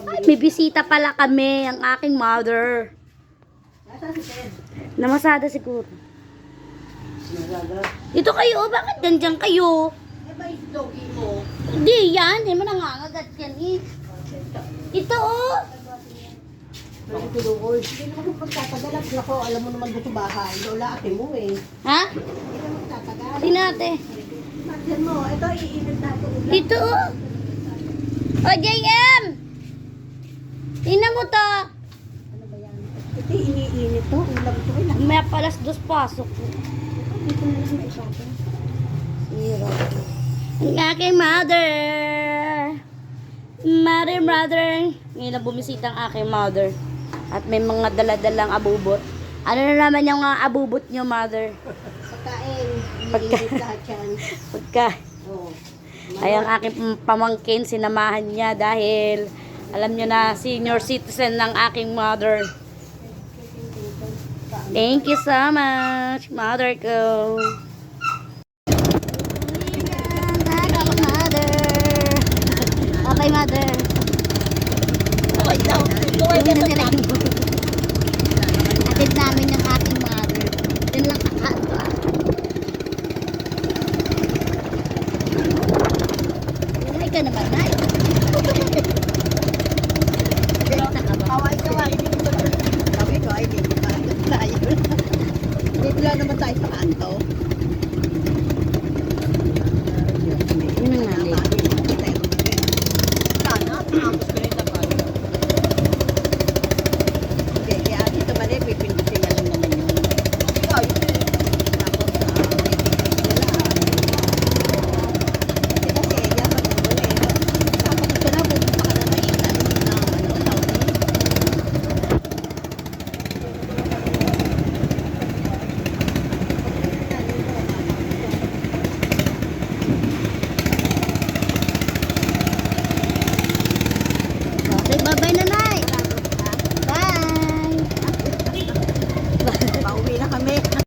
Ay, may bisita pala kami, ang aking mother. Namasada siguro. Ito kayo, bakit ganyan kayo? Hindi yan, hindi mo nangangagat yan eh. Ito oh. Hindi naman kung pagtatagal ako, alam mo naman dito bahay. Lola ate mo eh. Ha? Hindi naman magtatagal. Tinate. Tignan mo, ito iinit natin. Ito oh. O, JM! Tingnan mo to. Ano ba yan? Ito iniinit to. Ulam to eh. May palas dos pasok. Dito na lang may shopping. Sira. Ang aking mother. Mother. Ngayon lang bumisita ang aking mother. At may mga daladalang abubot. Ano na naman yung mga abubot nyo, mother? Pagkain. Iniinit lahat yan. Pagka, Oo. ay ang aking pamangkin, sinamahan niya dahil alam nyo na, senior citizen ng aking mother. Thank you so much, mother ko. Mother. Bye, mother. Atid namin yung aking mother. Yun lang kakato ah. Ay ka naman, Nay. Ganita ka ba? Kaway. Sabi ko, ay dito ba? Tayo. Dito lang naman tayo sa kanto. Yun ang nali. Sana, tapos ko rin dapat. Kaya dito ba rin, pipindutin na lang naman yun. Tapos, kasi kaya pag wala eh. Tapos ito na, pupunta ka na na ilan na Saudi. Okay, bye-bye na, Nay. Bye. Pauwi na kami.